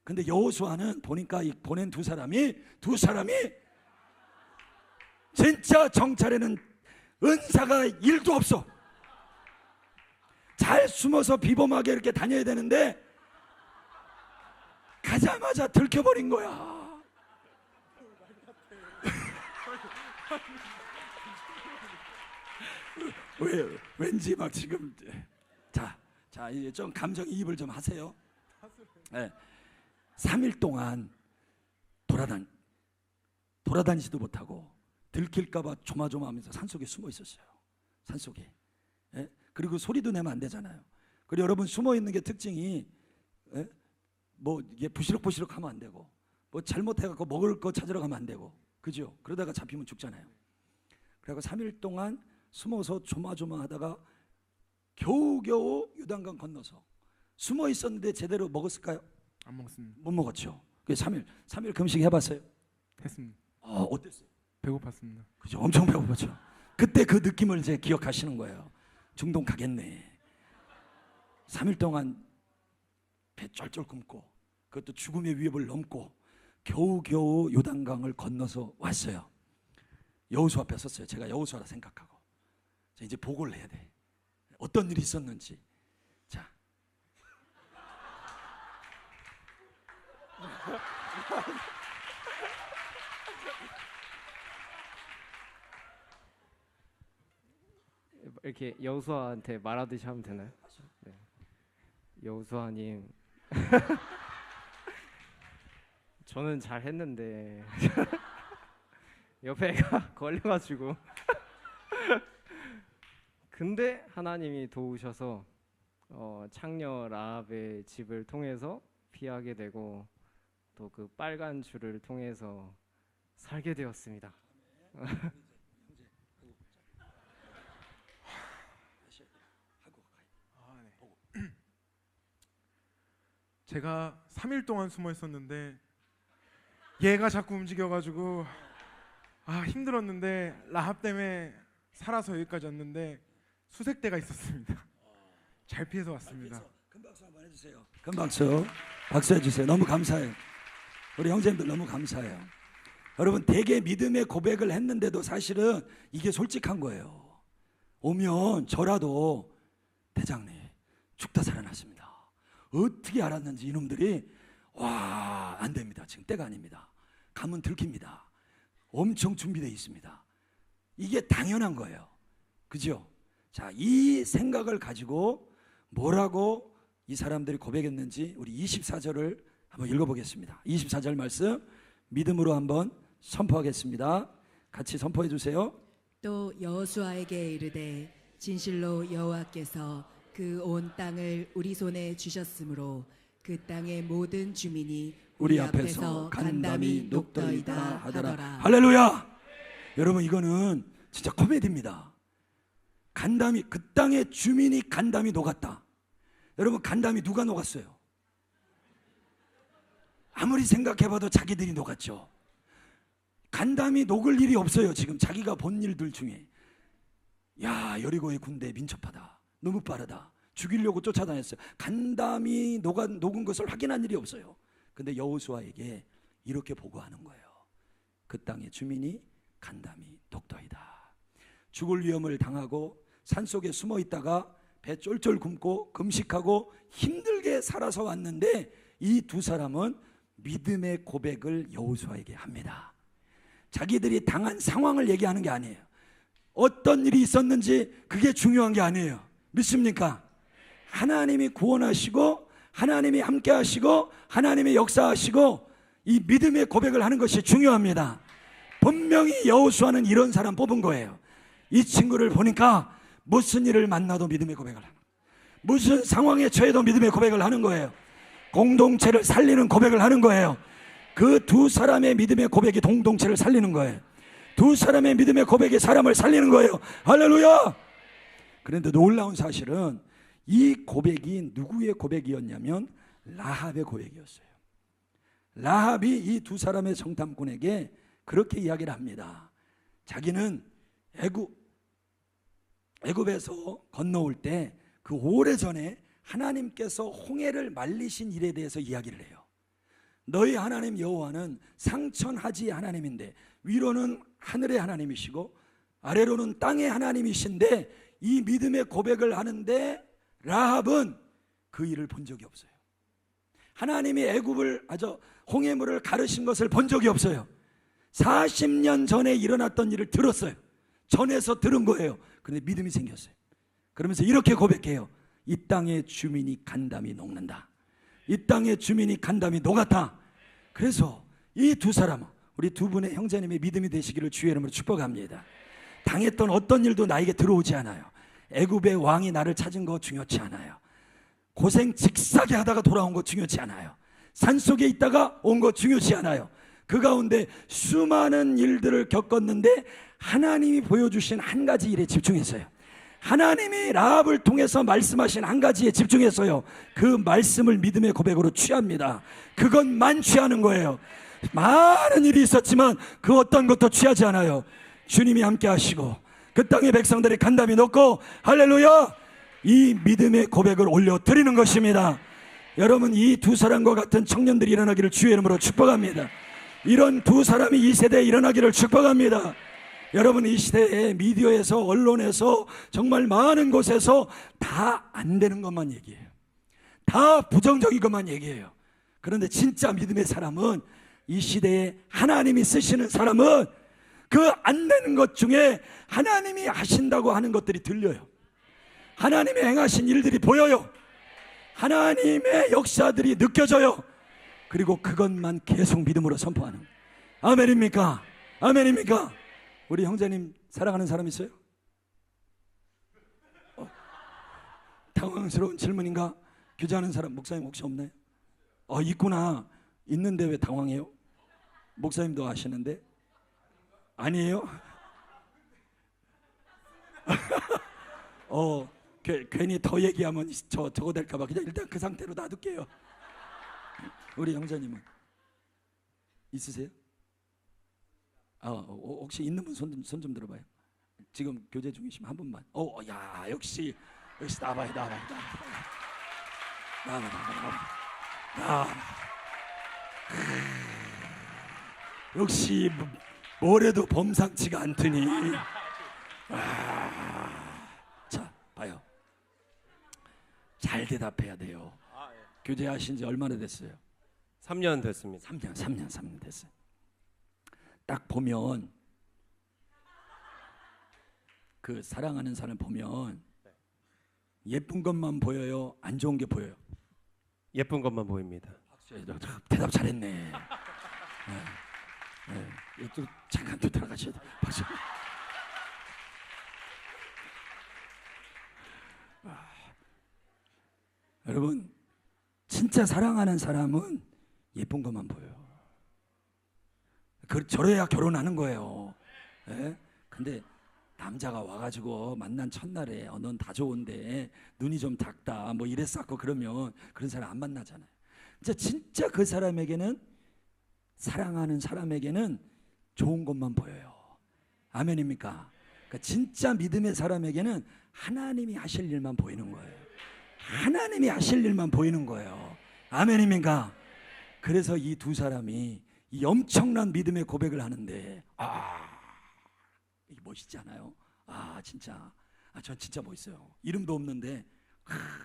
근데 여호수아는 보니까 이 보낸 두 사람이 진짜 정찰에는 은사가 1도 없어. 잘 숨어서 비범하게 이렇게 다녀야 되는데 가자마자 들켜버린 거야. 왜 왠지 막 지금 자 이제 좀 감정이입을 좀 하세요. 네. 3일 동안 돌아다니지도 못하고 들킬까봐 조마조마하면서 산속에 숨어 있었어요. 산속에. 예? 그리고 소리도 내면 안 되잖아요. 그리고 여러분 숨어 있는 게 특징이 뭐 이게 부시럭부시럭 하면 안 되고 뭐 잘못해갖고 먹을 거 찾으러 가면 안 되고, 그죠? 그러다가 잡히면 죽잖아요. 그래서 3일 동안 숨어서 조마조마하다가 겨우겨우 요단강 건너서 숨어 있었는데 제대로 먹었을까요? 안 먹습니다. 못 먹었죠. 그래서 3일 금식 해봤어요. 했습니다. 어땠어요? 배고팠습니다. 그죠? 엄청 배고팠죠. 그때 그 느낌을 이제 기억하시는 거예요. 중동 가겠네. 3일 동안 배 쩔쩔 굶고 그것도 죽음의 위협을 넘고 겨우겨우 요단강을 건너서 왔어요. 여호수아 앞에 섰어요. 제가 여호수아라 생각하고 자, 이제 보고를 해야 돼. 어떤 일이 있었는지. 자, 이렇게 여호수아한테 말하듯이 하면 되나요? 네. 여호수아님, 저는 잘 했는데 옆에 애가 걸려가지고 근데 하나님이 도우셔서 창녀 라합의 집을 통해서 피하게 되고 또 그 빨간 줄을 통해서 살게 되었습니다. 제가 3일 동안 숨어 있었는데 얘가 자꾸 움직여가지고 힘들었는데 라합 때문에 살아서 여기까지 왔는데 수색대가 있었습니다. 잘 피해서 왔습니다. 큰 박수 한번 해주세요. 큰 박수. 박수 해주세요. 너무 감사해요. 우리 형제님들 너무 감사해요. 여러분 되게 믿음의 고백을 했는데도 사실은 이게 솔직한 거예요. 오면 저라도 대장님 죽다 살아났습니다. 어떻게 알았는지 이놈들이 와, 안 됩니다. 지금 때가 아닙니다. 가면 들킵니다. 엄청 준비되어 있습니다. 이게 당연한 거예요. 그죠? 자, 이 생각을 가지고 뭐라고 이 사람들이 고백했는지 우리 24절을 한번 읽어보겠습니다. 24절 말씀 믿음으로 한번 선포하겠습니다. 같이 선포해 주세요. 또 여호수아에게 이르되 진실로 여호와께서 그 온 땅을 우리 손에 주셨으므로 그 땅의 모든 주민이 우리 앞에서 간담이 녹더이다 하더라. 하더라. 할렐루야. 여러분 이거는 진짜 코미디입니다. 간담이, 그 땅의 주민이 간담이 녹았다. 여러분 간담이 누가 녹았어요? 아무리 생각해봐도 자기들이 녹았죠. 간담이 녹을 일이 없어요. 지금 자기가 본 일들 중에 야 여리고의 군대 민첩하다, 너무 빠르다, 죽이려고 쫓아다녔어요. 간담이 녹은 것을 확인한 일이 없어요. 근데 여호수아에게 이렇게 보고하는 거예요. 그 땅의 주민이 간담이 독도이다. 죽을 위험을 당하고 산속에 숨어 있다가 배 쫄쫄 굶고 금식하고 힘들게 살아서 왔는데 이 두 사람은 믿음의 고백을 여호수아에게 합니다. 자기들이 당한 상황을 얘기하는 게 아니에요. 어떤 일이 있었는지 그게 중요한 게 아니에요. 믿습니까? 하나님이 구원하시고 하나님이 함께 하시고 하나님이 역사하시고 이 믿음의 고백을 하는 것이 중요합니다. 분명히 여호수아는 이런 사람 뽑은 거예요. 이 친구를 보니까 무슨 일을 만나도 믿음의 고백을 하는 거예요. 무슨 상황에 처해도 믿음의 고백을 하는 거예요. 공동체를 살리는 고백을 하는 거예요. 그 두 사람의 믿음의 고백이 공동체를 살리는 거예요. 두 사람의 믿음의 고백이 사람을 살리는 거예요. 할렐루야. 그런데 놀라운 사실은 이 고백이 누구의 고백이었냐면 라합의 고백이었어요. 라합이 이 두 사람의 정탐꾼에게 그렇게 이야기를 합니다. 자기는 애굽에서 건너올 때 그 오래전에 하나님께서 홍해를 말리신 일에 대해서 이야기를 해요. 너희 하나님 여호와는 상천하지의 하나님인데 위로는 하늘의 하나님이시고 아래로는 땅의 하나님이신데 이 믿음의 고백을 하는데 라합은 그 일을 본 적이 없어요. 하나님이 애굽을 홍해물을 가르신 것을 본 적이 없어요. 40년 전에 일어났던 일을 들었어요. 전에서 들은 거예요. 그런데 믿음이 생겼어요. 그러면서 이렇게 고백해요. 이 땅의 주민이 간담이 녹는다. 이 땅의 주민이 간담이 녹았다. 그래서 이 두 사람, 우리 두 분의 형제님의 믿음이 되시기를 주의 이름으로 축복합니다. 당했던 어떤 일도 나에게 들어오지 않아요. 애굽의 왕이 나를 찾은 거 중요치 않아요. 고생 직사게 하다가 돌아온 거 중요치 않아요. 산속에 있다가 온 거 중요치 않아요. 그 가운데 수많은 일들을 겪었는데 하나님이 보여주신 한 가지 일에 집중했어요. 하나님이 라합을 통해서 말씀하신 한 가지에 집중했어요. 그 말씀을 믿음의 고백으로 취합니다. 그것만 취하는 거예요. 많은 일이 있었지만 그 어떤 것도 취하지 않아요. 주님이 함께 하시고 그 땅의 백성들이 간담이 높고 할렐루야, 이 믿음의 고백을 올려드리는 것입니다. 여러분, 이 두 사람과 같은 청년들이 일어나기를 주의 이름으로 축복합니다. 이런 두 사람이 이 세대에 일어나기를 축복합니다. 여러분, 이 시대에 미디어에서 언론에서 정말 많은 곳에서 다 안 되는 것만 얘기해요. 다 부정적인 것만 얘기해요. 그런데 진짜 믿음의 사람은, 이 시대에 하나님이 쓰시는 사람은 그 안 되는 것 중에 하나님이 하신다고 하는 것들이 들려요. 하나님의 행하신 일들이 보여요. 하나님의 역사들이 느껴져요. 그리고 그것만 계속 믿음으로 선포하는 거예요. 아멘입니까? 아멘입니까? 우리 형제님 사랑하는 사람 있어요? 당황스러운 질문인가? 교제하는 사람 목사님 혹시 없나요? 있구나. 있는데 왜 당황해요? 목사님도 아시는데? 아니에요? 괜히 더 얘기하면 저거 될까봐 그냥 일단 그 상태로 놔둘게요. 우리 형제님은 있으세요? 혹시 있는 분 손 좀 들어봐요. 지금 교제 중이시면 한 분만. 야, 역시 나와봐요. 역시 뭐래도 범상치가 않더니. 자, 봐요. 잘 대답해야 돼요. 교제하신 지 얼마나 됐어요? 3년 됐습니다. 3년 됐어요. 딱 보면 그 사랑하는 사람 보면 예쁜 것만 보여요? 안 좋은 게 보여요? 예쁜 것만 보입니다. 대답 잘했네. 또 잠깐 또 들어가셔야 돼. 박수. 여러분, 진짜 사랑하는 사람은 예쁜 것만 보여요. 저래야 결혼하는 거예요. 근데 남자가 와가지고 만난 첫날에 넌 다 좋은데 눈이 좀 작다 뭐 이랬었고 그러면 그런 사람 안 만나잖아요. 진짜 그 사람에게는, 사랑하는 사람에게는 좋은 것만 보여요. 아멘입니까? 그러니까 진짜 믿음의 사람에게는 하나님이 하실 일만 보이는 거예요. 하나님이 하실 일만 보이는 거예요. 아멘입니까? 그래서 이 두 사람이 이 엄청난 믿음의 고백을 하는데 이게 멋있지 않아요? 진짜 전 진짜 멋있어요. 이름도 없는데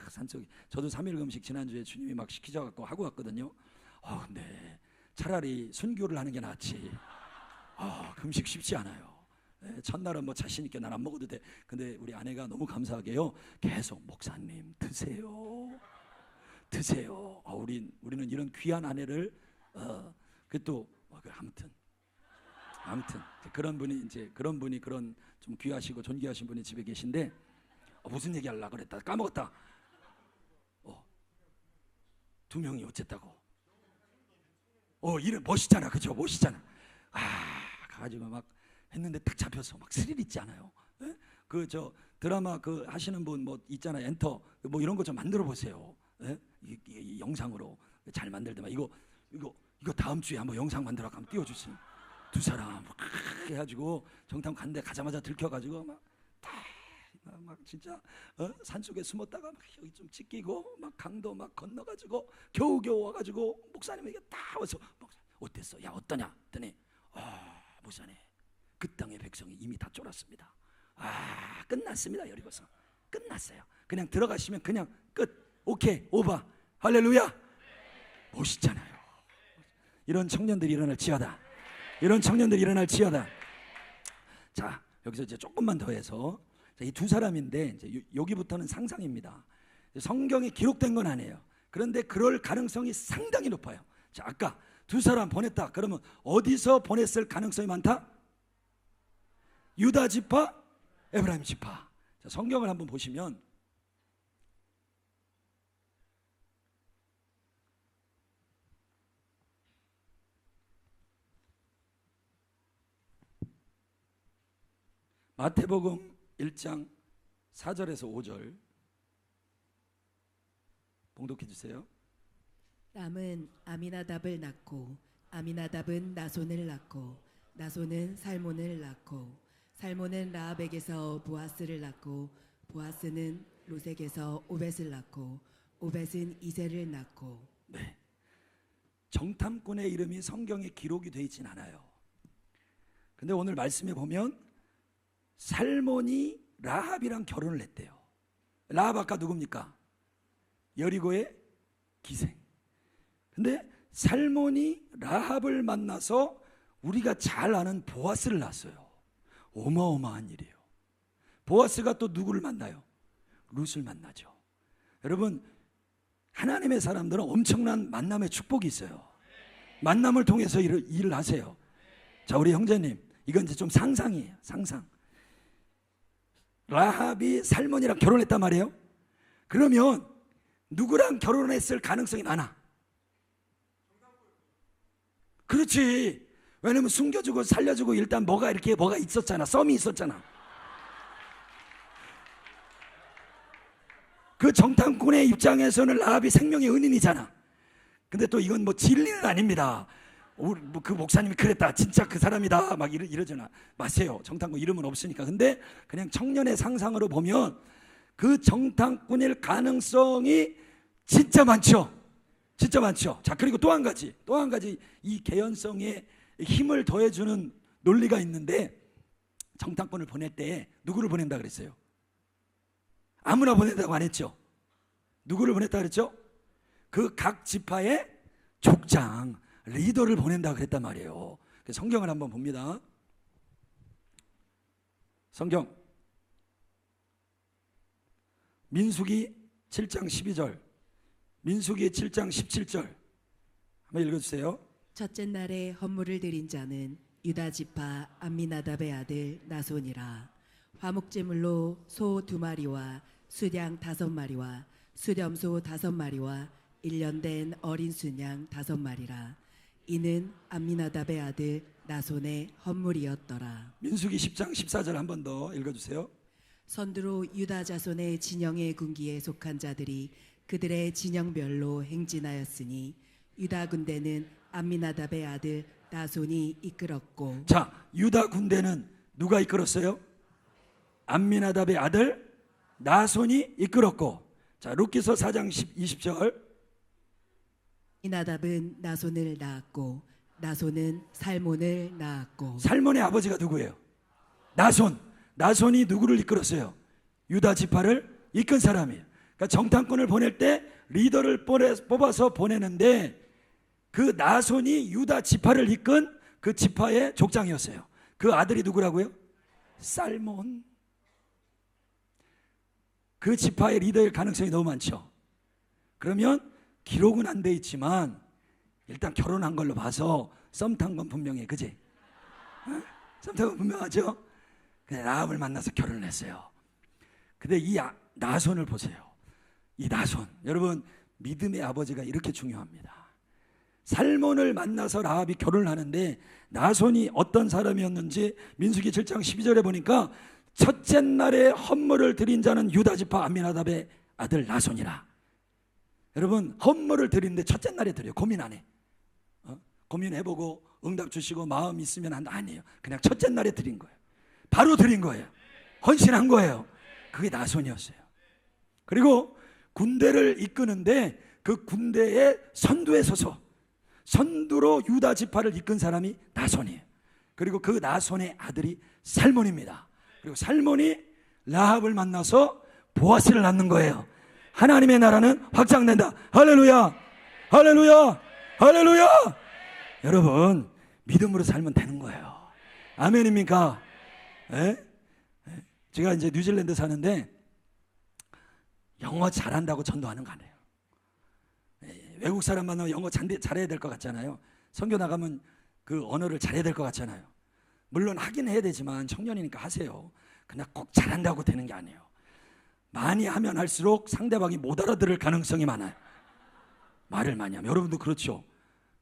산속에 저도 3일 금식 지난주에 주님이 막 시키자 갖고 하고 왔거든요. 근데 차라리 순교를 하는 게 낫지. 금식 쉽지 않아요. 첫날은 뭐 자신 있게 난 안 먹어도 돼. 근데 우리 아내가 너무 감사하게요. 계속 목사님 드세요. 우리는 이런 귀한 아내를 그또 아무튼 그런 분이 그런 좀 귀하시고 존귀하신 분이 집에 계신데 무슨 얘기 하려고 그랬다 까먹었다. 두 명이 어쨌다고. 이름 멋있잖아, 그죠? 멋있잖아. 가가지고 막 했는데 딱 잡혀서 막 스릴 있지 않아요? 그 저 드라마 그 하시는 분 뭐 있잖아요, 엔터 뭐 이런 거 좀 만들어 보세요. 이 영상으로 잘 만들더만 이거 다음 주에 한번 영상 만들어 한번 띄워주세요. 두 사람 막 해가지고 정탐 갔는데 가자마자 들켜가지고 막 진짜 산속에 숨었다가 막 여기 좀 찢기고 막 강도 막 건너가지고 겨우겨우 와가지고 목사님에게 다 와서 어땠어? 야 어떠냐? 했더니 목사님 그 땅의 백성이 이미 다 쫄았습니다. 끝났습니다. 여리고서 끝났어요. 그냥 들어가시면 그냥 끝. 오케이 오바 할렐루야. 멋있잖아요. 이런 청년들이 일어날 지어다. 자 여기서 이제 조금만 더 해서 이 두 사람인데 이제 여기부터는 상상입니다. 성경에 기록된 건 아니에요. 그런데 그럴 가능성이 상당히 높아요. 자 아까 두 사람 보냈다. 그러면 어디서 보냈을 가능성이 많다? 유다 지파, 에브라임 지파. 자, 성경을 한번 보시면 마태복음 1장 4절에서 5절 봉독해 주세요. 람은 아미나답을 낳고 아미나답은 나손을 낳고 나손은 살몬을 낳고 살몬은 라합에게서 보아스를 낳고 보아스는 로색에서 오벳을 낳고 오벳은 이새를 낳고. 네, 정탐꾼의 이름이 성경에 기록이 되어 있진 않아요. 근데 오늘 말씀에 보면 살몬이 라합이랑 결혼을 했대요. 라합 아까 누굽니까? 여리고의 기생. 근데 살몬이 라합을 만나서 우리가 잘 아는 보아스를 낳았어요. 어마어마한 일이에요. 보아스가 또 누구를 만나요? 룻을 만나죠. 여러분 하나님의 사람들은 엄청난 만남의 축복이 있어요. 만남을 통해서 일을 하세요. 자 우리 형제님 이건 이제 좀 상상이에요. 상상. 라합이 살몬이랑 결혼했단 말이에요. 그러면 누구랑 결혼했을 가능성이 많아? 그렇지. 왜냐면 숨겨주고 살려주고 일단 뭐가 있었잖아. 썸이 있었잖아. 그 정탐꾼의 입장에서는 라합이 생명의 은인이잖아. 근데 또 이건 뭐 진리는 아닙니다. 그 목사님이 그랬다. 진짜 그 사람이다. 막 이러잖아. 마세요. 정탐꾼 이름은 없으니까. 근데 그냥 청년의 상상으로 보면 그 정탐꾼일 가능성이 진짜 많죠. 진짜 많죠. 자 그리고 또 한 가지 이 개연성에 힘을 더해주는 논리가 있는데 정탐꾼을 보낼 때 누구를 보낸다 그랬어요? 아무나 보낸다고 안 했죠. 누구를 보냈다 그랬죠? 그 각 지파의 족장 리더를 보낸다 그랬단 말이에요. 성경을 한번 봅니다. 성경 민수기 7장 12절 민수기 7장 17절 한번 읽어주세요. 첫째 날에 헌물을 드린 자는 유다 지파 암미나답의 아들 나손이라. 화목제물로 소 2마리와 수양 5마리와 수렴소 5마리와 1년 된 어린 순양 5마리라. 이는 암미나답의 아들 나손의 헌물이었더라. 민수기 10장 14절 한 번 더 읽어주세요. 선두로 유다 자손의 진영의 군기에 속한 자들이 그들의 진영별로 행진하였으니 유다 군대는 암미나답의 아들 나손이 이끌었고. 자 유다 군대는 누가 이끌었어요? 암미나답의 아들 나손이 이끌었고. 자, 룻기서 4장 20절. 이나답은 나손을 낳았고 나손은 살몬을 낳았고. 살몬의 아버지가 누구예요? 나손. 나손이 누구를 이끌었어요? 유다 지파를 이끈 사람이에요. 그러니까 정탐꾼을 보낼 때 리더를 뽑아서 보내는데 그 나손이 유다 지파를 이끈 그 지파의 족장이었어요. 그 아들이 누구라고요? 살몬. 그 지파의 리더일 가능성이 너무 많죠. 그러면 기록은 안 돼 있지만 일단 결혼한 걸로 봐서 썸 탄 건 분명해, 그지? 썸 탄 건 분명하죠. 근데 라합을 만나서 결혼을 했어요. 근데 이 나손을 보세요. 이 나손, 여러분, 믿음의 아버지가 이렇게 중요합니다. 살몬을 만나서 라합이 결혼을 하는데 나손이 어떤 사람이었는지 민수기 7장 12절에 보니까 첫째 날에 헌물을 드린 자는 유다 지파 암미나답의 아들 나손이라. 여러분, 헌물을 드리는데 첫째 날에 드려요. 고민 안 해. 고민해보고 응답 주시고 마음 있으면 한다, 아니에요. 그냥 첫째 날에 드린 거예요. 바로 드린 거예요. 헌신한 거예요. 그게 나손이었어요. 그리고 군대를 이끄는데 그 군대의 선두에 서서 선두로 유다 지파를 이끈 사람이 나손이에요. 그리고 그 나손의 아들이 살몬입니다. 그리고 살몬이 라합을 만나서 보아스를 낳는 거예요. 하나님의 나라는 확장된다. 할렐루야, 할렐루야, 할렐루야. 여러분, 믿음으로 살면 되는 거예요. 아멘입니까? 에? 제가 이제 뉴질랜드 사는데 영어 잘한다고 전도하는 거 아니에요. 외국 사람 만나면 영어 잘해야 될 것 같잖아요. 선교 나가면 그 언어를 잘해야 될 것 같잖아요. 물론 하긴 해야 되지만 청년이니까 하세요. 그냥 꼭 잘한다고 되는 게 아니에요. 많이 하면 할수록 상대방이 못 알아들을 가능성이 많아요. 말을 많이 하면. 여러분도 그렇죠.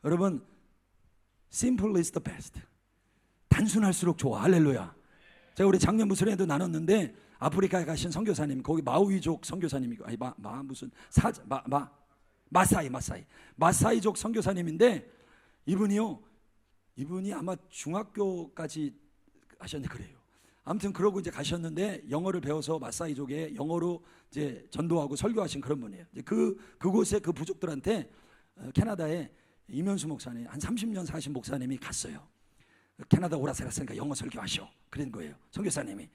여러분, simple is the best. 단순할수록 좋아. 할렐루야. 제가 우리 작년 무술에도 나눴는데 아프리카에 가신 선교사님, 거기 마우이족 선교사님이고, 아니 무슨 마사이족 선교사님인데 이분이 아마 중학교까지 하셨는데 그래요. 아무튼 그러고 이제 가셨는데 영어를 배워서 마사이족에 영어로 이제 전도하고 설교하신 그런 분이에요. 이제 그곳에 그 부족들한테 캐나다에 이면수 목사님, 한 30년 사신 목사님이 갔어요. 캐나다 오라세라스니까 영어 설교하셔. 그런 거예요, 선교사님이.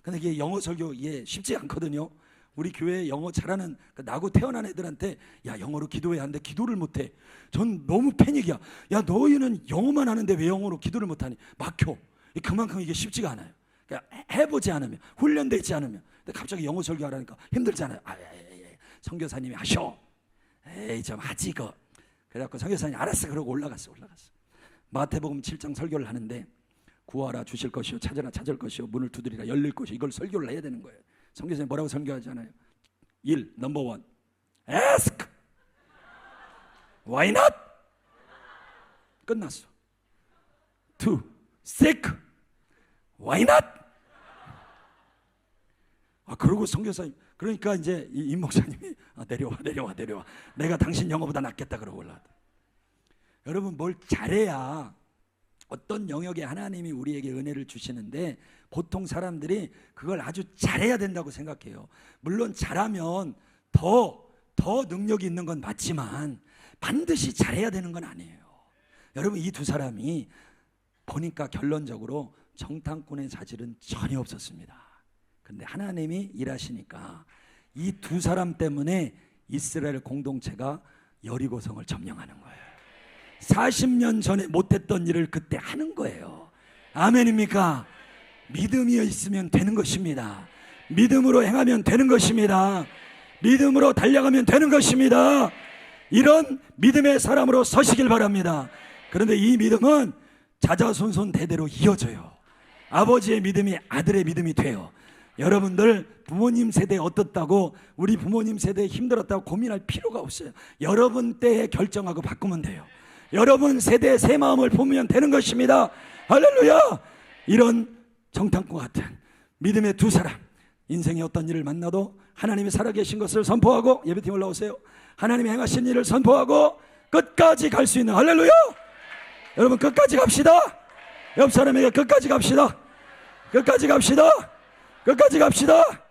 근데 이게 영어 설교 이게 쉽지 않거든요. 우리 교회에 영어 잘하는 나고 태어난 애들한테 야, 영어로 기도해야 하는데 기도를 못해. 전 너무 패닉이야. 야, 너희는 영어만 하는데 왜 영어로 기도를 못하니? 막혀. 그만큼 이게 쉽지가 않아요. 그러니까 해보지 않으면, 훈련되지 않으면. 근데 갑자기 영어 설교하라니까 힘들잖아요. 선교사님이 하셔. 에이, 좀 하지 거. 그래갖고 선교사님이 알았어 그러고 올라갔어. 마태복음 7장 설교를 하는데 구하라 주실 것이요, 찾으라 찾을 것이요, 문을 두드리라 열릴 것이요. 이걸 설교를 해야 되는 거예요. 선교사님 뭐라고 설교하잖아요. 1. 넘버 1 ask. Why not? 끝났어. 2. seek. Why not? 그러고 선교사님, 그러니까 이제 임 목사님이 내려와. 내가 당신 영어보다 낫겠다 그러고 올라왔다. 여러분, 뭘 잘해야 어떤 영역에 하나님이 우리에게 은혜를 주시는데 보통 사람들이 그걸 아주 잘해야 된다고 생각해요. 물론 잘하면 더 능력이 있는 건 맞지만 반드시 잘해야 되는 건 아니에요. 여러분, 이 두 사람이 보니까 결론적으로 정탐꾼의 자질은 전혀 없었습니다. 근데 하나님이 일하시니까 이 두 사람 때문에 이스라엘 공동체가 여리고성을 점령하는 거예요. 40년 전에 못했던 일을 그때 하는 거예요. 아멘입니까? 믿음이 있으면 되는 것입니다. 믿음으로 행하면 되는 것입니다. 믿음으로 달려가면 되는 것입니다. 이런 믿음의 사람으로 서시길 바랍니다. 그런데 이 믿음은 자자손손 대대로 이어져요. 아버지의 믿음이 아들의 믿음이 돼요. 여러분들 부모님 세대에 어떻다고, 우리 부모님 세대에 힘들었다고 고민할 필요가 없어요. 여러분 때에 결정하고 바꾸면 돼요. 여러분 세대의 새 마음을 보면 되는 것입니다. 할렐루야. 이런 정탐꾼 같은 믿음의 두 사람, 인생의 어떤 일을 만나도 하나님이 살아계신 것을 선포하고, 예배팀 올라오세요. 하나님이 행하신 일을 선포하고 끝까지 갈 수 있는, 할렐루야. 여러분 끝까지 갑시다. 옆 사람에게 끝까지 갑시다. 끝까지 갑시다.